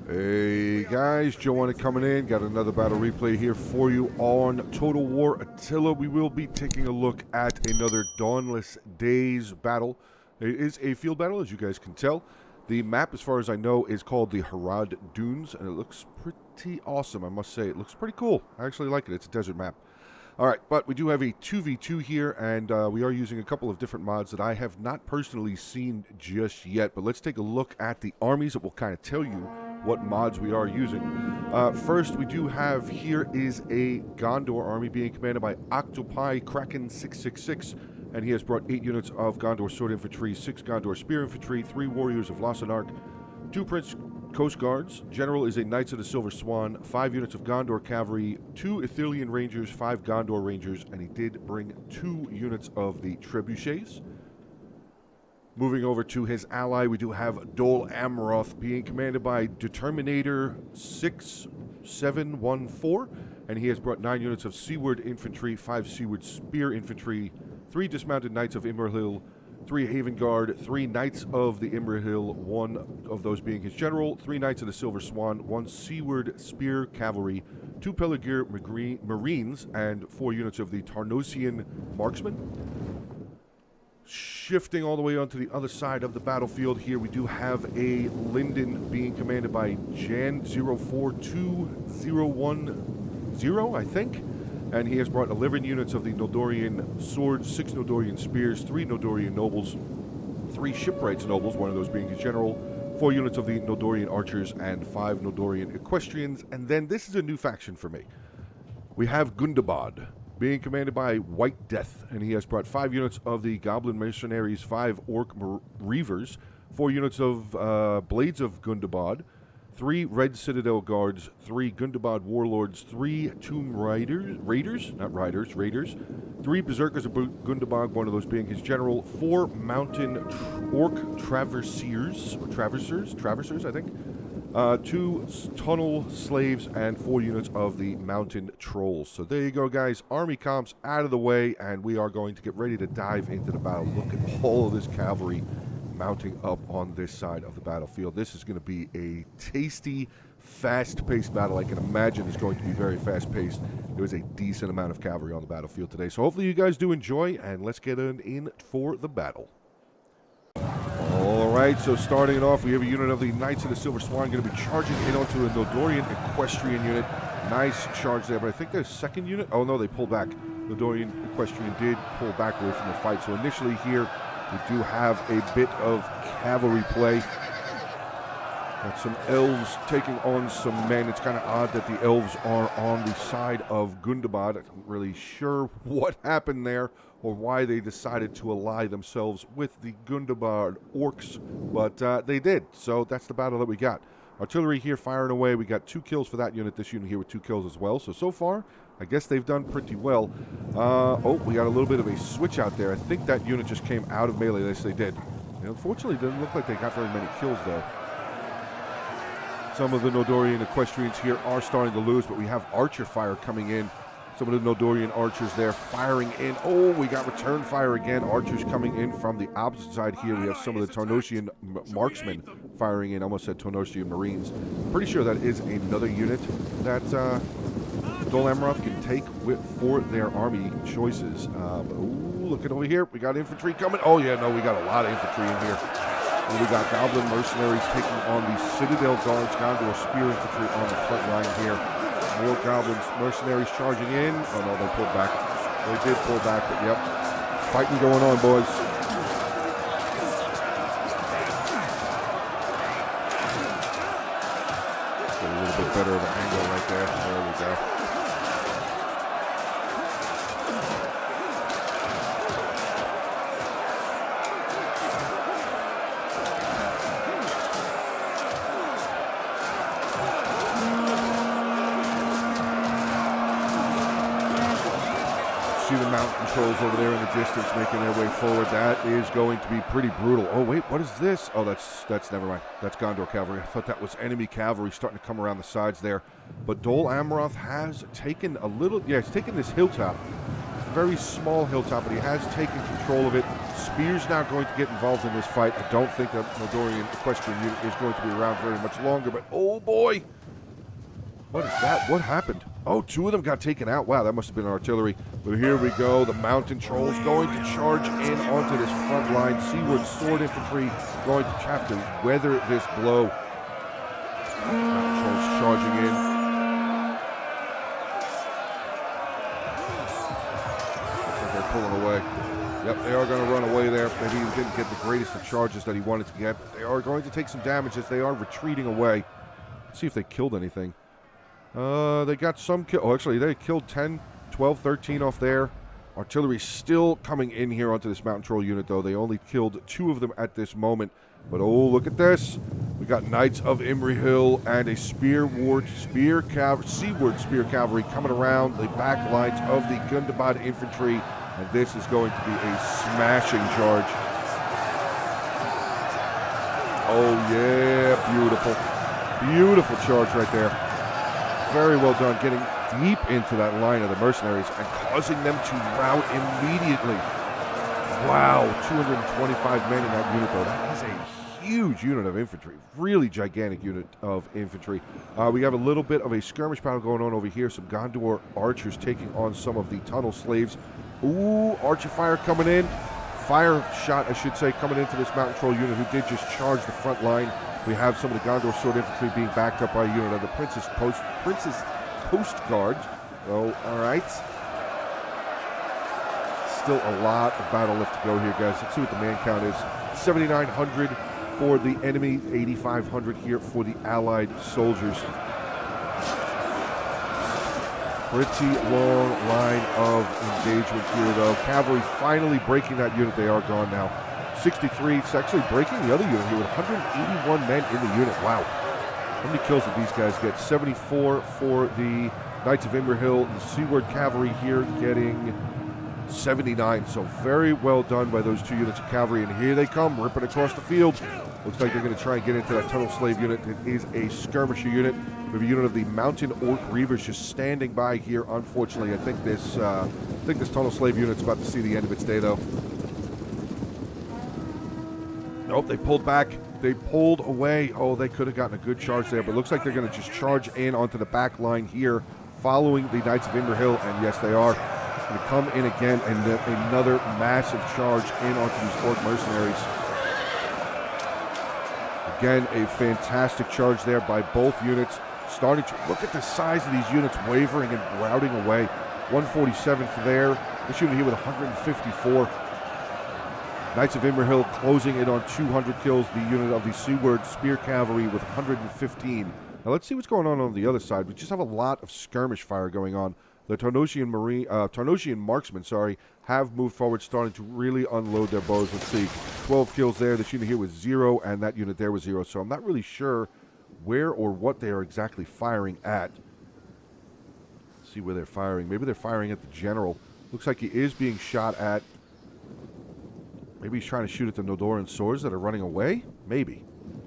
Hey guys, Joe Onit coming in. Got another battle replay here for you on Total War Attila. We will be taking a look at another Dawnless Days battle. It is a field battle, as you guys can tell. The map, as far as I know, is called the Harad Dunes, and it looks pretty awesome, I must say. It looks pretty cool. I actually like it. It's a desert map. Alright, but we do have a 2v2 here, and we are using a couple of different mods that I have not personally seen just yet. But let's take a look at the armies that will kind of tell you what mods we are using. First, we do have here is a Gondor army being commanded by Octopi Kraken 666, and he has brought 8 units of Gondor Sword Infantry, 6 Gondor Spear Infantry, 3 Warriors of Lossark, 2 Prince Coast Guards. General is a Knights of the Silver Swan, 5 units of Gondor Cavalry, 2 Ithilien Rangers, 5 Gondor Rangers, and he did bring 2 units of the Trebuchets. Moving over to his ally, we do have Dol Amroth being commanded by Determinator 6714, and he has brought 9 units of Seaward Infantry, 5 Seaward Spear Infantry, 3 Dismounted Knights of Imrahil, 3 Haven Guard, 3 Knights of the Imrahil, 1 of those being his general, 3 Knights of the Silver Swan, 1 Seaward Spear Cavalry, 2 Pelargir Marines, and 4 units of the Tarnosian Marksmen. Shifting all the way onto the other side of the battlefield here, we do have a Linden being commanded by Jan 042010, I think. And he has brought 11 units of the Noldorian Swords, 6 Noldorian Spears, 3 Noldorian Nobles, 3 Shipwrights Nobles, one of those being his general, 4 units of the Noldorian Archers, and 5 Noldorian Equestrians. And then this is a new faction for me. We have Gundabad being commanded by White Death, and he has brought 5 units of the Goblin Mercenaries, 5 Orc Reavers, 4 units of Blades of Gundabad, 3 Red Citadel Guards, 3 Gundabad Warlords, 3 Tomb Raiders, 3 Berserkers of Gundabad, one of those being his general, 4 Mountain Orc Traversers, I think, 2 Tunnel Slaves, and 4 units of the Mountain Trolls. So there you go, guys. Army comps out of the way, and we are going to get ready to dive into the battle. Look at all of this cavalry mounting up on this side of the battlefield. This is going to be a tasty, fast-paced battle. I can imagine it's going to be very fast-paced. There is a decent amount of cavalry on the battlefield today. So hopefully you guys do enjoy, and let's get in for the battle. All right, so starting it off, we have a unit of the Knights of the Silver Swan going to be charging in onto a Noldorian Equestrian unit. Nice charge there, but I think their second unit, oh no, they pulled back. Noldorian Equestrian did pull back away from the fight. So initially here, we do have a bit of cavalry play. Got some elves taking on some men. It's kind of odd that the elves are on the side of Gundabad. I'm not really sure what happened there or why they decided to ally themselves with the Gundabad orcs, but they did. So that's the battle that we got. Artillery here firing away. We got 2 kills for that unit. This unit here with 2 kills as well. So far, I guess they've done pretty well. Oh, we got a little bit of a switch out there. I think that unit just came out of melee. Yes, they did. And unfortunately, it doesn't look like they got very many kills, though. Some of the Noldorian Equestrians here are starting to lose, but we have archer fire coming in. Some of the Noldorian archers there firing in. Oh, we got return fire again. Archers coming in from the opposite side here. We have some of the Tarnosian marksmen firing in. Almost said Tarnosian Marines. Pretty sure that is another unit that Dol Amroth can take for their army choices. Ooh, look at over here. We got infantry coming. Oh, yeah, no, we got a lot of infantry in here. And we got Goblin Mercenaries taking on the Citadel Guards, Gondor Spear Infantry on the front line here. More Goblins Mercenaries charging in. Oh, no, they pulled back. They did pull back, but yep. Fighting going on, boys. Get a little bit better of an angle right there. There we go. See the mountain trolls over there in the distance making their way forward. That is going to be pretty brutal. Oh, wait, what is this? Oh, that's never mind. That's Gondor cavalry. I thought that was enemy cavalry starting to come around the sides there. But Dol Amroth has taken a little, yeah, he's taken this hilltop. Very small hilltop, but he has taken control of it. Spears now going to get involved in this fight. I don't think that Noldorian equestrian unit is going to be around very much longer, but oh boy! What is that? What happened? Oh, two of them got taken out. Wow, that must have been artillery. But here we go. The mountain trolls going to charge in onto this front line. Seaward sword infantry going to have to weather this blow. Mountain trolls charging in. Looks like they're pulling away. Yep, they are going to run away there. Maybe he didn't get the greatest of charges that he wanted to get. But they are going to take some damage as they are retreating away. Let's see if they killed anything. They got some kill. Oh, actually, they killed 10, 12, 13 off there. Artillery still coming in here onto this mountain troll unit, though. They only killed 2 of them at this moment. But oh, look at this. We got Knights of Imrihill and a seaward spear cavalry coming around the back lines of the Gundabad infantry. And this is going to be a smashing charge. Oh, yeah. Beautiful. Beautiful charge right there. Very well done, getting deep into that line of the mercenaries and causing them to rout immediately. Wow, 225 men in that unit, though. That is a huge unit of infantry. Really gigantic unit of infantry. We have a little bit of a skirmish battle going on over here. Some Gondor archers taking on some of the tunnel slaves. Ooh, archer fire coming in. Fire shot, I should say, coming into this mountain troll unit who did just charge the front line. We have some of the Gondor sword infantry being backed up by a unit of the Princess Coast Guard. Oh, all right. Still a lot of battle left to go here, guys. Let's see what the man count is. 7,900 for the enemy, 8,500 here for the Allied soldiers. Pretty long line of engagement here, though. Cavalry finally breaking that unit. They are gone now. 63. It's actually breaking the other unit here with 181 men in the unit. Wow. How many kills did these guys get? 74 for the Knights of Imrihill. The Seaward Cavalry here getting 79. So very well done by those 2 units of cavalry. And here they come, ripping across the field. Looks like they're going to try and get into that tunnel slave unit. It is a skirmisher unit. We have a unit of the Mountain Orc Reavers just standing by here. Unfortunately, I think this tunnel slave unit's about to see the end of its day, though. Nope, they pulled back. They pulled away. Oh, they could have gotten a good charge there, but it looks like they're going to just charge in onto the back line here, following the Knights of Imrihill, and yes, they are. Going to come in again, and another massive charge in onto these Orc mercenaries. Again, a fantastic charge there by both units. Starting to look at the size of these units wavering and routing away. 147th there. This unit here with 154. Knights of Imrihill closing in on 200 kills. The unit of the Seaward Spear Cavalry with 115. Now let's see what's going on the other side. We just have a lot of skirmish fire going on. The Tarnosian marksmen, have moved forward, starting to really unload their bows. Let's see, 12 kills there. This unit here was 0, and that unit there was 0. So I'm not really sure where or what they are exactly firing at. Let's see where they're firing. Maybe they're firing at the general. Looks like he is being shot at. Maybe he's trying to shoot at the Noldorian swords that are running away? Maybe.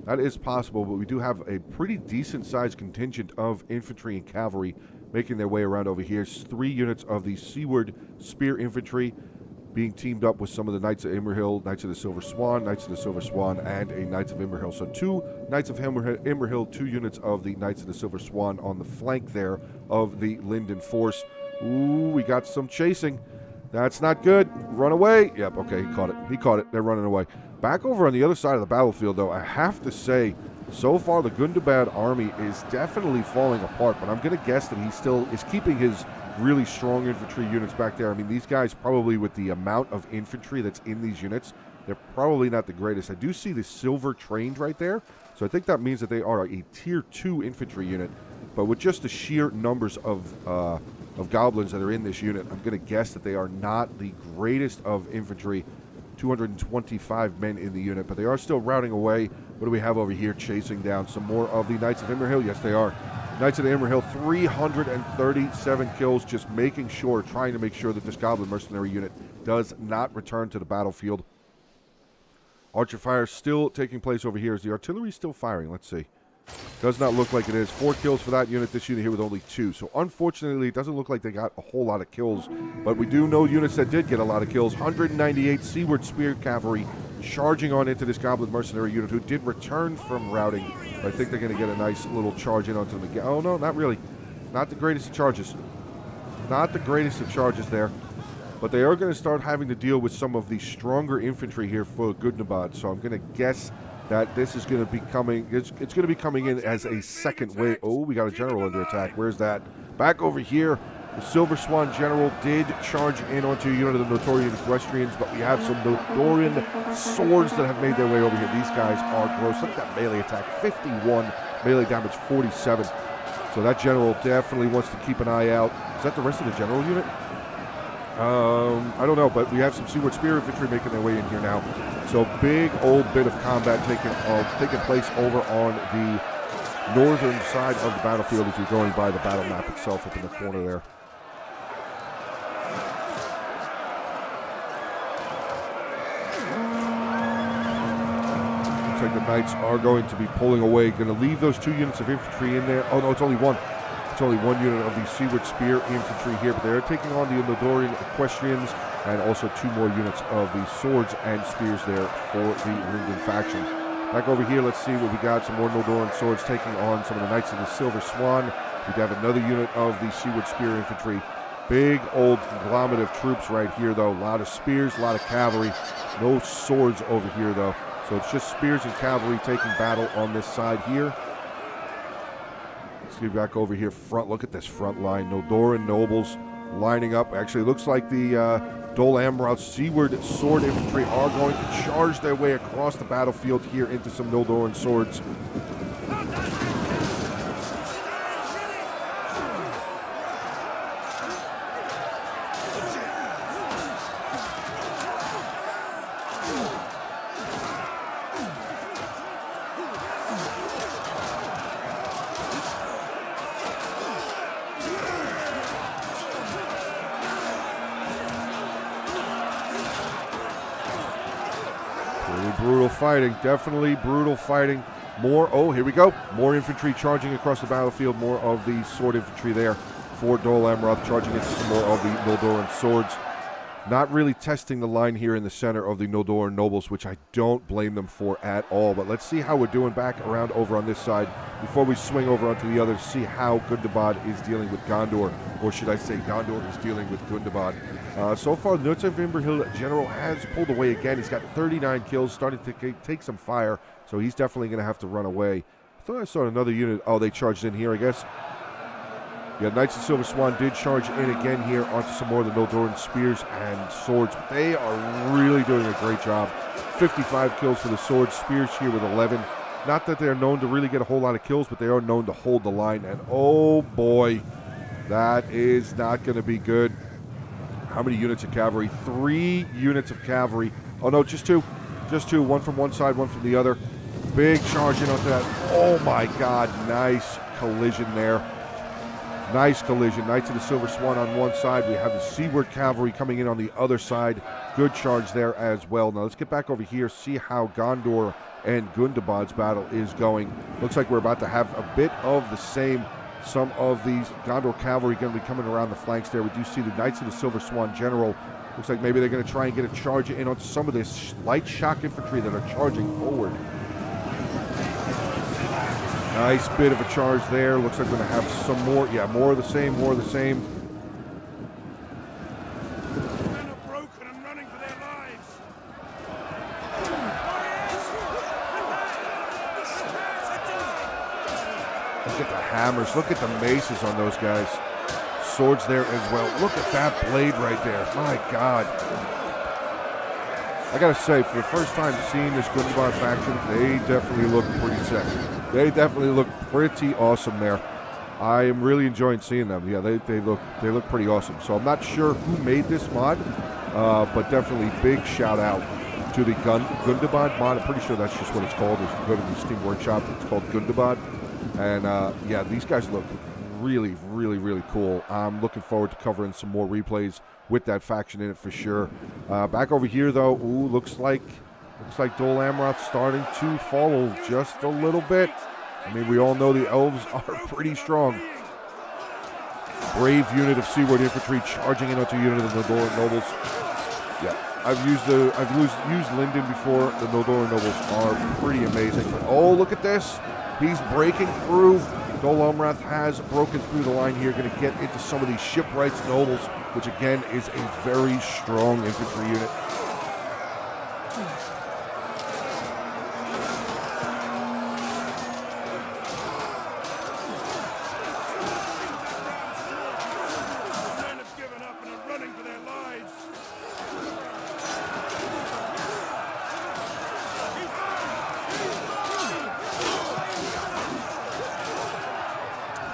That is possible, but we do have a pretty decent-sized contingent of infantry and cavalry making their way around over here. 3 units of the Seaward Spear Infantry being teamed up with some of the Knights of Imrihill, Knights of the Silver Swan, and a Knights of Imrihill. So 2 Knights of Imrihill, 2 units of the Knights of the Silver Swan on the flank there of the Linden Force. Ooh, we got some chasing. That's not good. Run away. Yep, okay, he caught it. He caught it. They're running away. Back over on the other side of the battlefield, though, I have to say, so far the Gundabad army is definitely falling apart, but I'm going to guess that he still is keeping his really strong infantry units back there. I mean, these guys probably, with the amount of infantry that's in these units, they're probably not the greatest. I do see the silver trained right there, so I think that means that they are a tier 2 infantry unit, but with just the sheer numbers of goblins that are in this unit, I'm going to guess that they are not the greatest of infantry. 225 men in the unit, but they are still routing away. What do we have over here? Chasing down some more of the Knights of Imrihill. Yes, they are. Knights of the Imrihill, 337 kills, just making sure, trying to make sure that this goblin mercenary unit does not return to the battlefield. Archer fire still taking place over here. Is the artillery still firing? Let's see. Does not look like it is. 4 kills for that unit. This unit here with only 2. So unfortunately, it doesn't look like they got a whole lot of kills. But we do know units that did get a lot of kills. 198 Seaward Spear Cavalry charging on into this Goblin Mercenary unit who did return from routing. But I think they're going to get a nice little charge in onto them again. Oh, no, not really. Not the greatest of charges. Not the greatest of charges there. But they are going to start having to deal with some of the stronger infantry here for Gundabad. So I'm going to guess that this is going to be coming, it's going to be coming in as a second wave. Oh, we got a general under attack. Where's that? Back over here, the Silver Swan General did charge in onto a unit of the Nordorian Equestrians, but we have some Nordorian swords that have made their way over here. These guys are gross. Look at that melee attack, 51, melee damage 47. So that general definitely wants to keep an eye out. Is that the rest of the general unit? I don't know, but we have some Seaward Spear infantry making their way in here now. So big old bit of combat taking place over on the northern side of the battlefield as you're going by the battle map itself up in the corner there. Looks like the Knights are going to be pulling away. Going to leave those 2 units of infantry in there. Oh no, it's only one. It's only 1 unit of the Seaward Spear infantry here, but they're taking on the Nordorian Equestrians and also 2 more units of the swords and spears there for the Ringdon faction. Back over here, let's see what we got. Some more Nordorian swords taking on some of the Knights of the Silver Swan. We have another unit of the Seaward Spear infantry. Big old conglomerate of troops right here, though. A lot of spears, a lot of cavalry. No swords over here, though. So it's just spears and cavalry taking battle on this side here. Let's get back over here front. Look at this front line. Noldoran nobles lining up. Actually, it looks like the Dol Amroth Seaward Sword Infantry are going to charge their way across the battlefield here into some Noldoran swords. Brutal fighting, definitely brutal fighting. More, oh, here we go. More infantry charging across the battlefield. More of the sword infantry there for Dol Amroth charging into some more of the Noldoran swords. Not really testing the line here in the center of the Noldoran nobles, which I don't blame them for at all. But let's see how we're doing back around over on this side before we swing over onto the other to see how Gundabad is dealing with Gondor. Or should I say Gondor is dealing with Gundabad. So far, the Nurta Vimberhill General has pulled away again. He's got 39 kills, starting to take some fire. So he's definitely going to have to run away. I thought I saw another unit. Oh, they charged in here, I guess. Yeah, Knights of Silver Swan did charge in again here onto some more of the Noldoran spears and swords. They are really doing a great job. 55 kills for the swords, spears here with 11. Not that they're known to really get a whole lot of kills, but they are known to hold the line. And oh boy, that is not going to be good. How many units of cavalry? 3 units of cavalry. Oh no, just 2. Just 2. One from one side, one from the other. Big charge in onto that. Oh my God, nice collision there. Nice collision. Knights of the Silver Swan on one side. We have the Seaward Cavalry coming in on the other side. Good charge there as well. Now let's get back over here, see how Gondor and Gundabad's battle is going. Looks like we're about to have a bit of the same. Some of these Gondor Cavalry going to be coming around the flanks there. We do see the Knights of the Silver Swan General. Looks like maybe they're going to try and get a charge in onto some of this light shock infantry that are charging forward. Nice bit of a charge there. Looks like we're going to have some more. Yeah, more of the same, more of the same. Men are broken and running for their lives. Look at the hammers. Look at the maces on those guys. Swords there as well. Look at that blade right there. My God. I gotta say, for the first time seeing this Gundabad faction, they definitely look pretty sick. They definitely look pretty awesome there. I am really enjoying seeing them. Yeah, they look pretty awesome. So I'm not sure who made this mod, but definitely big shout out to the Gundabad mod. I'm pretty sure that's just what it's called. If you go to the Steam Workshop, it's called Gundabad. And yeah, these guys look really, really, really cool. I'm looking forward to covering some more replays with that faction in it for sure. Back over here though, ooh, looks like Dol Amroth starting to follow just a little bit. I mean, we all know the elves are pretty strong. Brave unit of seaward infantry charging in onto a unit of the Noldoran nobles. Yeah, I've used Linden before. The Noldoran nobles are pretty amazing. But oh, look at this! He's breaking through. Dol Amroth has broken through the line here. Going to get into some of these shipwrights nobles, which again is a very strong infantry unit.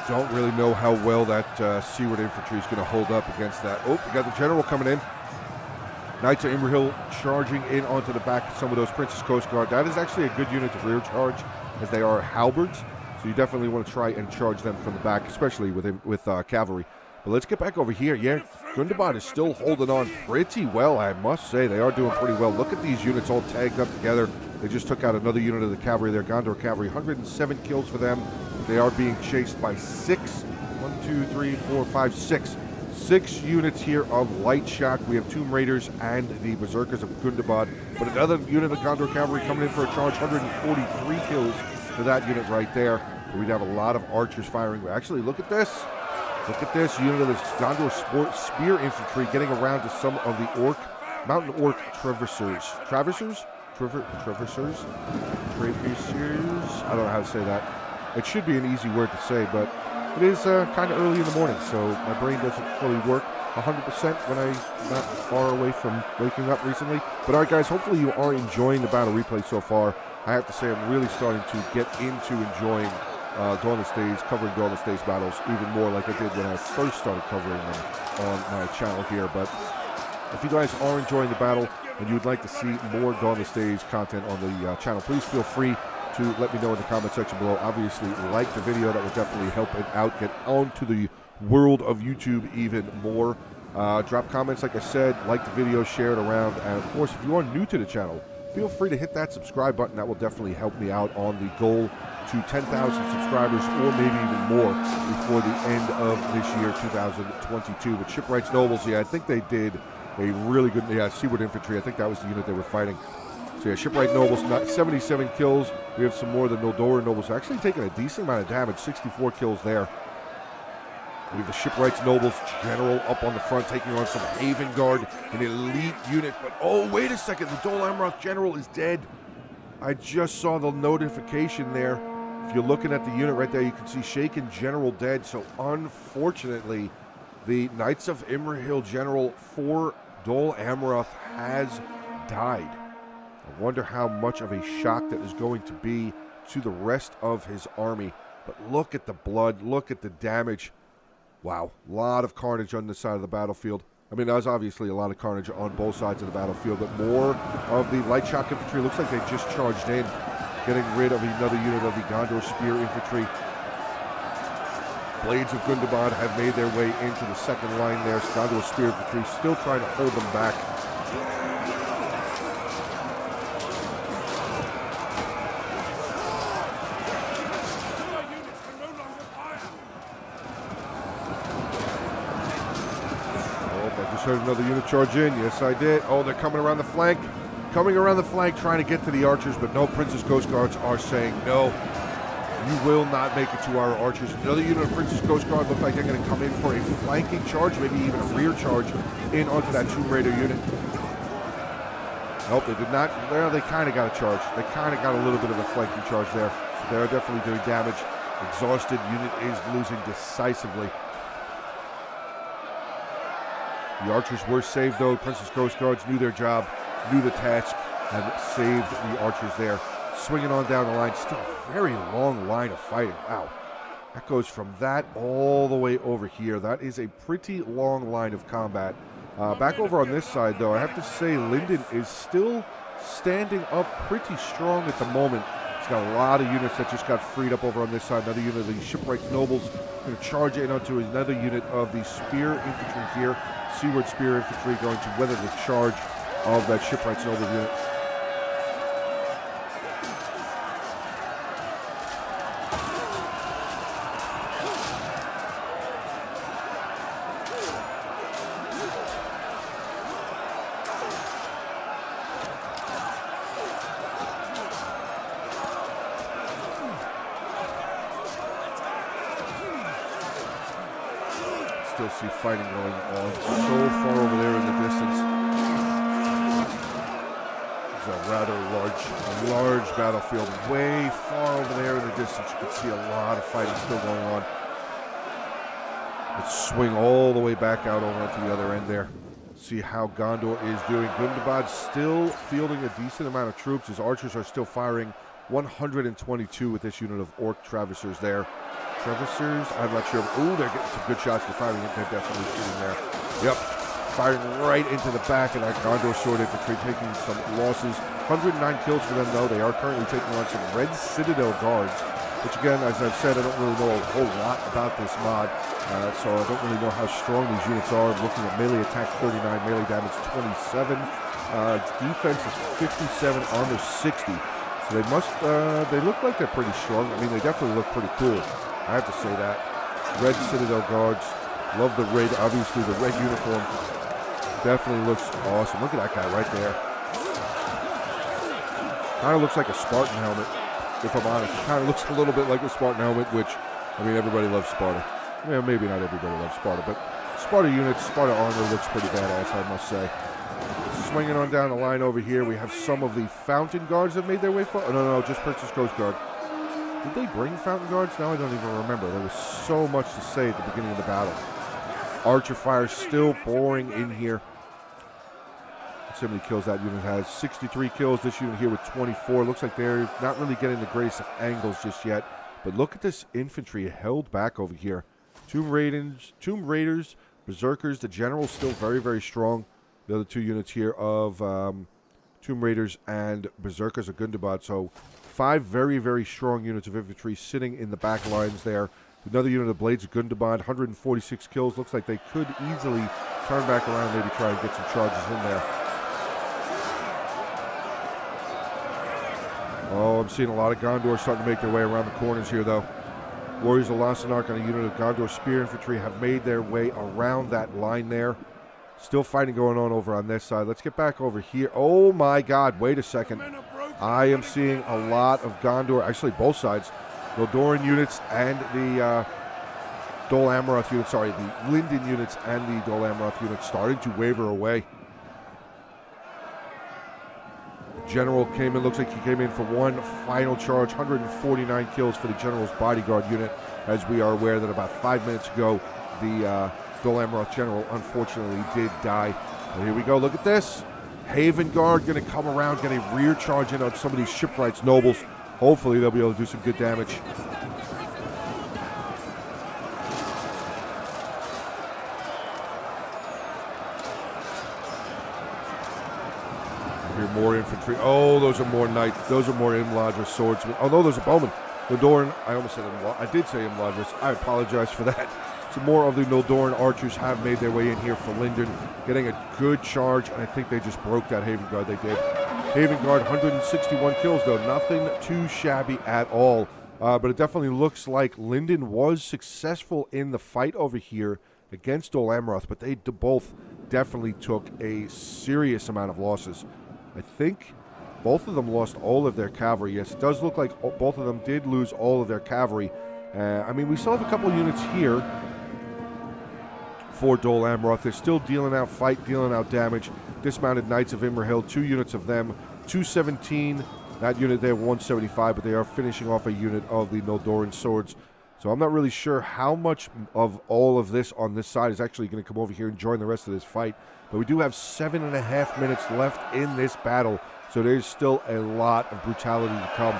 Don't really know how well that seaward infantry is going to hold up against that. Oh, we got the general coming in. Knights of Imrahil charging in onto the back of some of those Princess Coast Guard. That is actually a good unit to rear charge, as they are halberds. So you definitely want to try and charge them from the back, especially with cavalry. But let's get back over here. Yeah, Gondor is still holding on pretty well, I must say. They are doing pretty well. Look at these units all tagged up together. They just took out another unit of the cavalry there, Gondor cavalry. 107 kills for them. They are being chased by 6 units here of Light Shock. We have Tomb Raiders and the Berserkers of Gundabad. But another unit of Gondor cavalry coming in for a charge. 143 kills for that unit right there. We'd have a lot of archers firing. Actually, look at this. Look at this unit of the Gondor spear infantry getting around to some of the mountain orc traversers. Traversers? Traversers? I don't know how to say that. It should be an easy word to say, but it is kind of early in the morning, so my brain doesn't fully work 100% when I'm not far away from waking up recently. But all right, guys, hopefully you are enjoying the battle replay so far. I have to say I'm really starting to get into enjoying Dawnless Days, covering Dawnless Days battles even more like I did when I first started covering them on my channel here. But if you guys are enjoying the battle and you would like to see more Dawnless Days content on the channel, please feel free to let me know in the comment section below. Obviously, like the video. That will definitely help it out, get onto the world of YouTube even more. Drop comments, like I said, like the video, share it around, and of course, if you are new to the channel, feel free to hit that subscribe button. That will definitely help me out on the goal to 10,000 subscribers, or maybe even more, before the end of this year, 2022. But Shipwrights Nobles, yeah, I think they did a really good, Seaward Infantry, I think that was the unit they were fighting. So yeah, Shipwright Nobles, 77 kills. We have some more of the Noldoran Nobles actually taking a decent amount of damage, 64 kills there. We have the Shipwrights Nobles General up on the front, taking on some Haven Guard, an elite unit. But oh, wait a second, the Dol Amroth General is dead. I just saw the notification there. If you're looking at the unit right there, you can see Shaken General dead. So unfortunately, the Knights of Imrahil General for Dol Amroth has died. I wonder how much of a shock that is going to be to the rest of his army. But look at the blood, look at the damage. Wow, a lot of carnage on this side of the battlefield. I mean, there's obviously a lot of carnage on both sides of the battlefield, but more of the Light Shock Infantry. Looks like they just charged in, getting rid of another unit of the Gondor Spear Infantry. Blades of Gundabad have made their way into the second line there. Gondor Spear Infantry still trying to hold them back. Heard another unit charge in. Yes, I did. Oh, they're coming around the flank. Coming around the flank, trying to get to the archers, but no, Princess Coast Guards are saying no. You will not make it to our archers. Another unit of Princess Coast Guard looks like they're going to come in for a flanking charge, maybe even a rear charge in onto that Tomb Raider unit. Nope, they did not. Well, they kind of got a charge. They kind of got a little bit of a flanking charge there. They are definitely doing damage. Exhausted unit is losing decisively. The archers were saved, though. Princess Coast Guards knew their job, knew the task, and saved the archers there. Swinging on down the line. Still a very long line of fighting. Wow. That goes from that all the way over here. That is a pretty long line of combat. Back over on this side, though, I have to say Linden is still standing up pretty strong at the moment. He's got a lot of units that just got freed up over on this side. Another unit of the Shipwright Nobles going to charge in onto another unit of the Spear Infantry here. Seaward Spear Infantry going to weather the charge of that Shipwrights Noble unit. still see fighting going on so far over there in the distance. It's a rather large battlefield. Way far over there in the distance, you can see a lot of fighting still going on. Let's swing all the way back out over onto the other end there. See how Gondor is doing. Gundabad still fielding a decent amount of troops. His archers are still firing. 122 with this unit of Orc Traversers there. Traversers, I'm not sure. Ooh, they're getting some good shots. They're firing it. They're definitely shooting there. Yep, firing right into the back of that Gondor Sword Infantry, taking some losses. 109 kills for them, though. They are currently taking on some Red Citadel Guards, which, again, as I've said, I don't really know a whole lot about this mod. So I don't really know how strong these units are. I'm looking at melee attack 39, melee damage 27. Defense is 57, armor 60. So they must, they look like they're pretty strong. I mean, they definitely look pretty cool. I have to say that. Red Citadel Guards. Love the red, obviously the red uniform. Definitely looks awesome. Look at that guy right there. Kind of looks like a Spartan helmet, if I'm honest. Kind of looks a little bit like a Spartan helmet, which, I mean, everybody loves Sparta. Well, maybe not everybody loves Sparta, but Sparta units, Sparta armor looks pretty badass, I must say. Swinging on down the line over here, we have some of the Fountain Guards that made their way forward. Oh, no, just Princess Coast Guard. Did they bring Fountain Guards? Now I don't even remember. There was so much to say at the beginning of the battle. Archer fire still pouring in here. Let's see how many kills that unit has. 63 kills. This unit here with 24. Looks like they're not really getting the greatest of angles just yet. But look at this infantry held back over here. Tomb Raiders, Berserkers. The General's still very, very strong. The other two units here of Tomb Raiders and Berserkers are Gundabad. So 5 very, very strong units of infantry sitting in the back lines there. Another unit of Blades of Gundabad, 146 kills. Looks like they could easily turn back around, maybe try and get some charges in there. Oh, I'm seeing a lot of Gondor starting to make their way around the corners here, though. Warriors of Lassanark and a unit of Gondor Spear Infantry have made their way around that line there. Still fighting going on over on this side. Let's get back over here. Oh, my God. Wait a second. I am seeing a lot of Gondor, actually both sides, Noldoran units and the Dol Amroth units, sorry, the Linden units and the Dol Amroth units starting to waver away. The General came in, looks like he came in for one final charge, 149 kills for the General's bodyguard unit, as we are aware that about 5 minutes ago, the Dol Amroth General unfortunately did die. But here we go, look at this. Haven Guard going to come around, get a rear charge in on some of these shipwrights nobles. Hopefully they'll be able to do some good damage. Here, more infantry. Oh, those are more knights. Those are more Imladris swordsmen. Although those are bowmen. Noldoran, I almost said I did say Imladris. I apologize for that. Some more of the Noldoran archers have made their way in here for Linden, getting a good charge, and I think they just broke that Haven Guard. They did. Haven Guard, 161 kills, though. Nothing too shabby at all. But it definitely looks like Linden was successful in the fight over here against Dol Amroth, but they both definitely took a serious amount of losses. I think both of them lost all of their cavalry. Yes, it does look like both of them did lose all of their cavalry. I mean, we still have a couple units here for Dol Amroth. They're still dealing out fight, dealing out damage. Dismounted Knights of Imrahil, 2 units of them, 217. That unit there, 175, but they are finishing off a unit of the Noldoran swords. So I'm not really sure how much of all of this on this side is actually going to come over here and join the rest of this fight. But we do have 7.5 minutes left in this battle, so there's still a lot of brutality to come.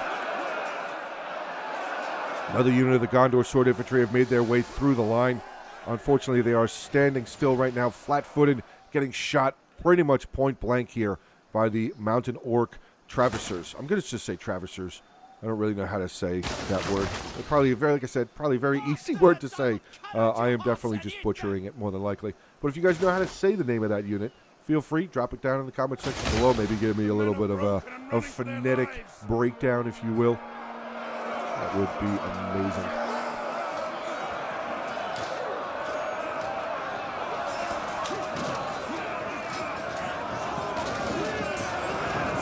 Another unit of the Gondor Sword Infantry have made their way through the line. Unfortunately, they are standing still right now, flat-footed, getting shot pretty much point-blank here by the Mountain Orc Traversers. I'm going to just say Traversers. I don't really know how to say that word. Probably, like I said, probably a very easy word to say. I am definitely just butchering it more than likely. But if you guys know how to say the name of that unit, feel free, drop it down in the comment section below. Maybe give me a little bit of a phonetic breakdown, if you will. That would be amazing.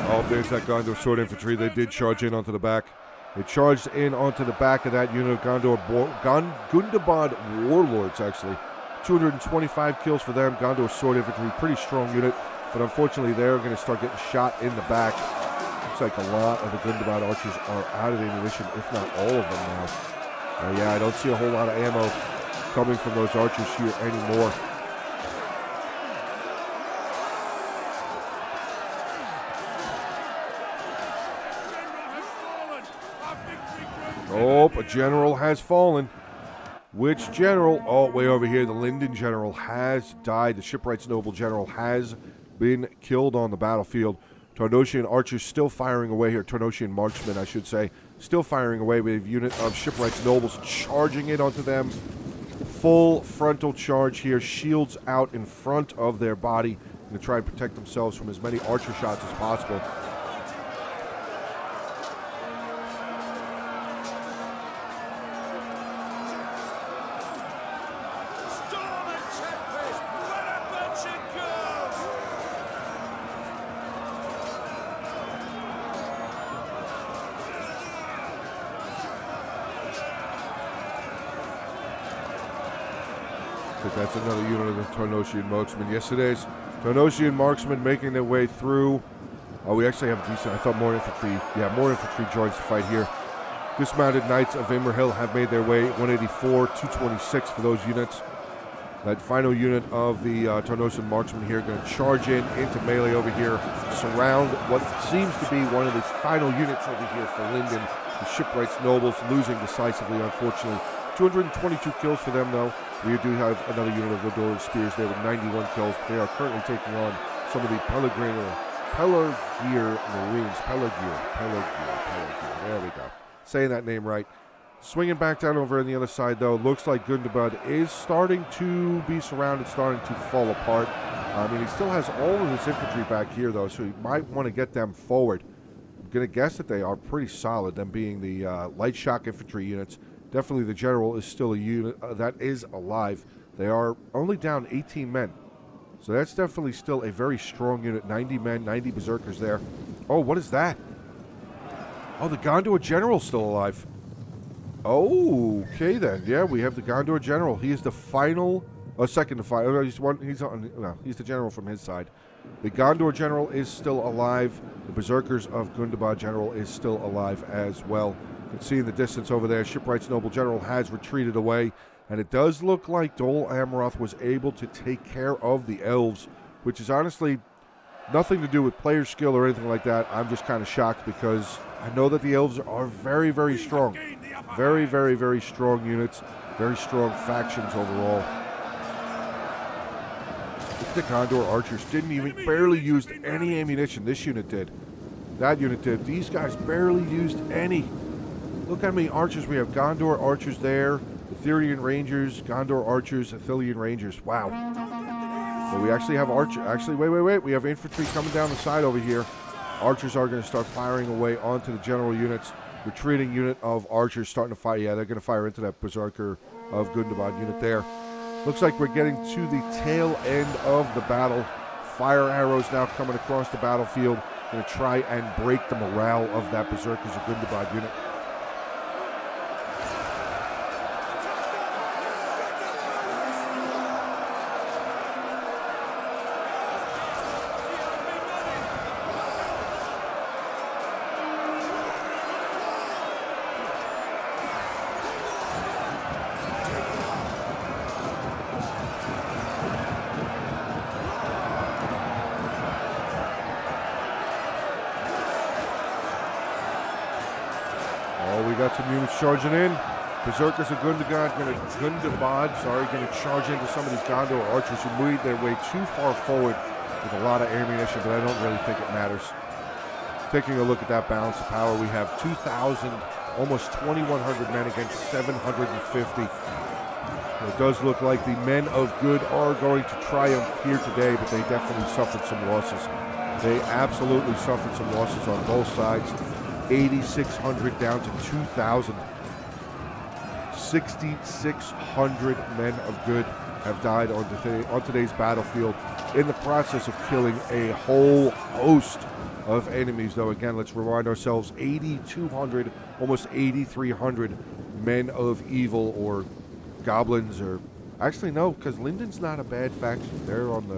Oh, there's that Gondor Sword Infantry. They did charge in onto the back. They charged in onto the back of that unit of Gondor Gundabad Warlords, actually. 225 kills for them. Gondor sword infantry, pretty strong unit, but unfortunately they're going to start getting shot in the back. Looks like a lot of the Gundabad archers are out of ammunition, if not all of them now. Yeah, I don't see a whole lot of ammo coming from those archers here anymore. Oh, a general has fallen. Which general? Oh, way over here, the Linden general has died. The shipwright's noble general has been killed on the battlefield. Tarnosian archers still firing away here. Tarnosian marksmen, I should say. Still firing away with a unit of shipwright's nobles charging in onto them. Full frontal charge here. Shields out in front of their body. Going to try and protect themselves from as many archer shots as possible. That's another unit of the Tarnosian marksmen. Yes, it is. Tarnosian marksmen making their way through. Oh, we actually have decent. I thought more infantry. Yeah, more infantry joins the fight here. Dismounted Knights of Immerhill have made their way. 184, 226 for those units. That final unit of the Tarnosian marksmen here going to charge in into melee over here. Surround what seems to be one of the final units over here for Linden. The shipwrights nobles losing decisively, unfortunately. 222 kills for them, though. We do have another unit of Gondor spears there with 91 kills. They are currently taking on some of the Pelargir Marines. Pelargir. There we go. Saying that name right. Swinging back down over on the other side, though. Looks like Gundabad is starting to be surrounded, starting to fall apart. I mean, he still has all of his infantry back here, though, so he might want to get them forward. I'm going to guess that they are pretty solid, them being the light shock infantry units. Definitely the general is still a unit that is alive. They are only down 18 men. So that's definitely still a very strong unit. 90 men, 90 berserkers there. Oh, what is that? Oh, the Gondor general's still alive. Oh, okay then. Yeah, we have the Gondor general. He is the final, second to final. He's the general from his side. The Gondor general is still alive. The berserkers of Gundabad general is still alive as well. You can see in the distance over there, Shipwright's noble general has retreated away, and it does look like Dol Amroth was able to take care of the elves, which is honestly nothing to do with player skill or anything like that. I'm just kind of shocked because I know that the elves are very, very strong. Very, very, very strong units, very strong factions overall. The Gondor archers barely used any ammunition. This unit did. That unit did. These guys barely used any. Look how many archers we have. Gondor archers there, Etherian Rangers, Gondor archers, Athilian Rangers. Wow. Well, we actually have wait. We have infantry coming down the side over here. Archers are going to start firing away onto the general units. Retreating unit of archers starting to fire. Yeah, they're going to fire into that berserker of Gundabad unit there. Looks like we're getting to the tail end of the battle. Fire arrows now coming across the battlefield. Going to try and break the morale of that berserkers of Gundabad unit. Got some units charging in. Berserkers of Gundabad going to charge into some of these Gondor archers who made their way too far forward with a lot of ammunition, but I don't really think it matters. Taking a look at that balance of power, we have 2,000, almost 2,100 men against 750. It does look like the men of good are going to triumph here today, but they definitely suffered some losses. They absolutely suffered some losses on both sides. 8,600 down to 2,000. 6,600 men of good have died on today's battlefield in the process of killing a whole host of enemies. Though, again, let's remind ourselves, 8,200, almost 8,300 men of evil or goblins or Actually, no, because Linden's not a bad faction. They're on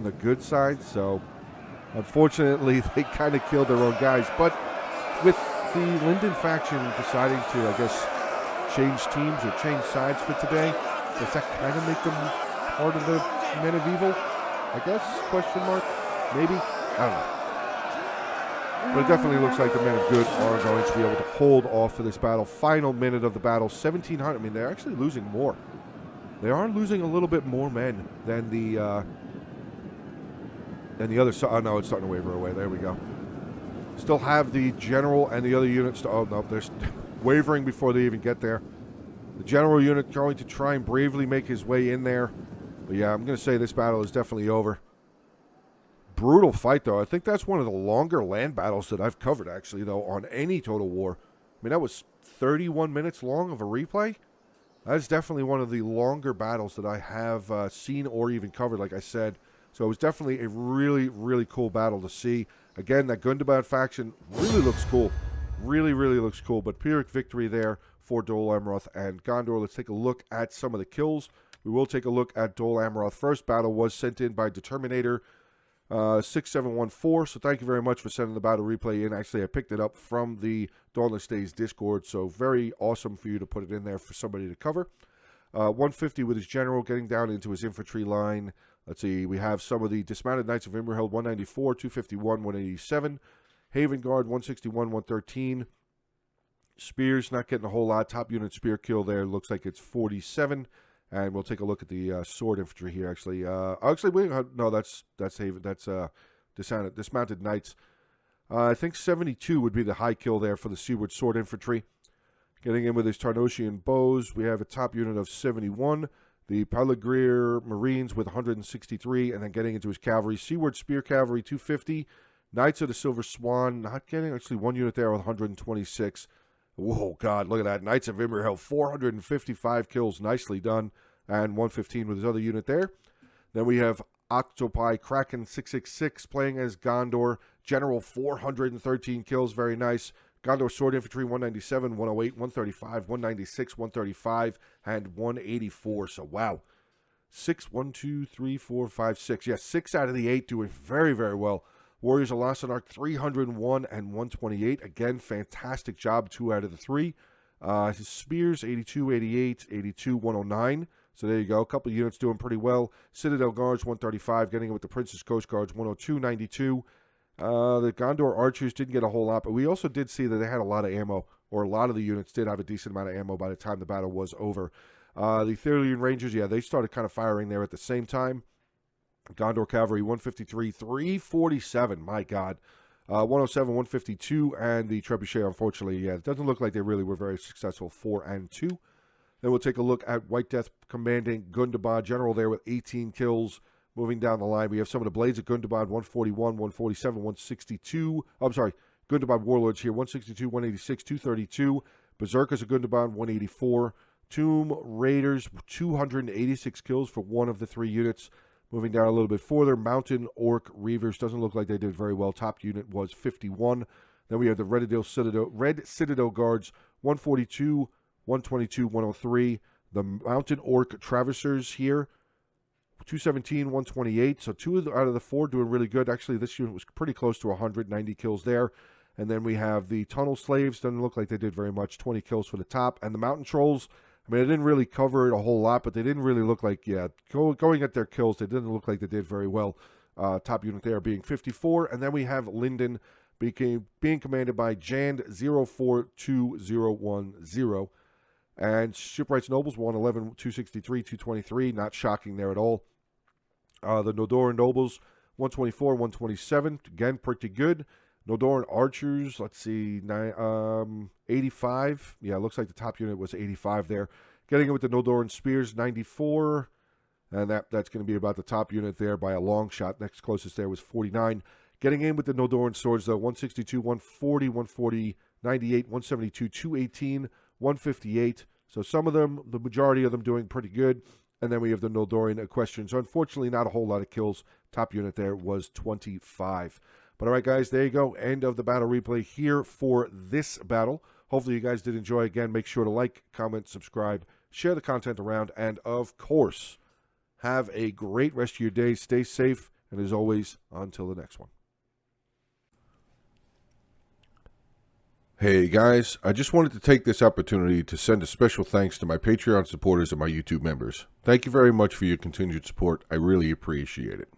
the good side. So, unfortunately, they kind of killed their own guys. But with the Linden faction deciding to, I guess, change teams or change sides for today, does that kind of make them part of the Men of Evil? I guess? Question mark? Maybe? I don't know. But it definitely looks like the Men of Good are going to be able to hold off for this battle. Final minute of the battle, 1,700. I mean, they're actually losing more. They are losing a little bit more men than the other side. Oh, no, it's starting to waver away. There we go. Still have the general and the other units. Oh, no, they're wavering before they even get there. The general unit going to try and bravely make his way in there. But yeah, I'm going to say this battle is definitely over. Brutal fight, though. I think that's one of the longer land battles that I've covered, actually, though, on any Total War. I mean, that was 31 minutes long of a replay. That's definitely one of the longer battles that I have seen or even covered, like I said. So it was definitely a really, really cool battle to see. Again, that Gundabad faction really looks cool. Really, really looks cool. But Pyrrhic victory there for Dol Amroth and Gondor. Let's take a look at some of the kills. We will take a look at Dol Amroth. First battle was sent in by Determinator 6714. So thank you very much for sending the battle replay in. Actually, I picked it up from the Dawnless Days Discord. So very awesome for you to put it in there for somebody to cover. 150 with his general, getting down into his infantry line. Let's see, we have some of the Dismounted Knights of Imrahil, 194, 251, 187. Haven Guard, 161, 113. Spears, not getting a whole lot. Top unit spear kill there, looks like it's 47. And we'll take a look at the sword infantry here, actually. No, that's Haven, that's Dismounted Knights. I think 72 would be the high kill there for the Seaward sword infantry. Getting in with his Tarnosian bows, we have a top unit of 71. The Peligreer Marines with 163, and then getting into his cavalry. Seaward Spear Cavalry, 250. Knights of the Silver Swan, not getting actually one unit there with 126. Whoa, God, look at that. Knights of Imrahil, 455 kills, nicely done. And 115 with his other unit there. Then we have Octopi Kraken 666 playing as Gondor. General, 413 kills, very nice. Gondor Sword Infantry, 197, 108, 135, 196, 135, and 184. So, wow. 1, 2, 3, 4, 5, 6. Yes, 6 out of the 8 doing very, very well. Warriors of Lost Ark, 301 and 128. Again, fantastic job, 2 out of the 3. His Spears, 82, 88, 82, 109. So there you go. A couple of units doing pretty well. Citadel Guards, 135. Getting it with the Princess Coast Guards, 102, 92. The Gondor Archers didn't get a whole lot, but we also did see that they had a lot of ammo, or a lot of the units did have a decent amount of ammo by the time the battle was over. The Therian Rangers, yeah, they started kind of firing there at the same time. Gondor Cavalry, 153, 347, my God. 107, 152, and the Trebuchet, unfortunately, yeah, it doesn't look like they really were very successful, 4 and 2. Then we'll take a look at White Death commanding Gundabad General there with 18 kills. Moving down the line, we have some of the Blades of Gundabad, 141, 147, 162. I'm sorry, Gundabad Warlords here, 162, 186, 232. Berserkers of Gundabad, 184. Tomb Raiders, 286 kills for one of the 3 units. Moving down a little bit further, Mountain Orc Reavers, doesn't look like they did very well. Top unit was 51. Then we have the Red Citadel Guards, 142, 122, 103. The Mountain Orc Traversers here, 217, 128. So 2 out of the 4 doing really good. Actually, this unit was pretty close to 190 kills there. And then we have the Tunnel Slaves. Doesn't look like they did very much. 20 kills for the top. And the Mountain Trolls, I mean, I didn't really cover it a whole lot, but they didn't really look like, yeah, going at their kills, they didn't look like they did very well. Top unit there being 54. And then we have Linden being commanded by Jand 042010. And Shipwrights Nobles, 111, 263, 223. Not shocking there at all. The Nodoran Nobles, 124, 127. Again, pretty good. Nodoran Archers, let's see, 85. Yeah, it looks like the top unit was 85 there. Getting it with the Nodoran Spears, 94. And that's going to be about the top unit there by a long shot. Next closest there was 49. Getting in with the Nodoran Swords, though, 162, 140, 140, 98, 172, 218, 158. So some of them, the majority of them doing pretty good. And then we have the Noldorian Equestrians. So unfortunately, not a whole lot of kills. Top unit there was 25. But all right, guys, there you go. End of the battle replay here for this battle. Hopefully you guys did enjoy. Again, make sure to like, comment, subscribe, share the content around, and of course, have a great rest of your day. Stay safe, and as always, until the next one. Hey guys, I just wanted to take this opportunity to send a special thanks to my Patreon supporters and my YouTube members. Thank you very much for your continued support. I really appreciate it.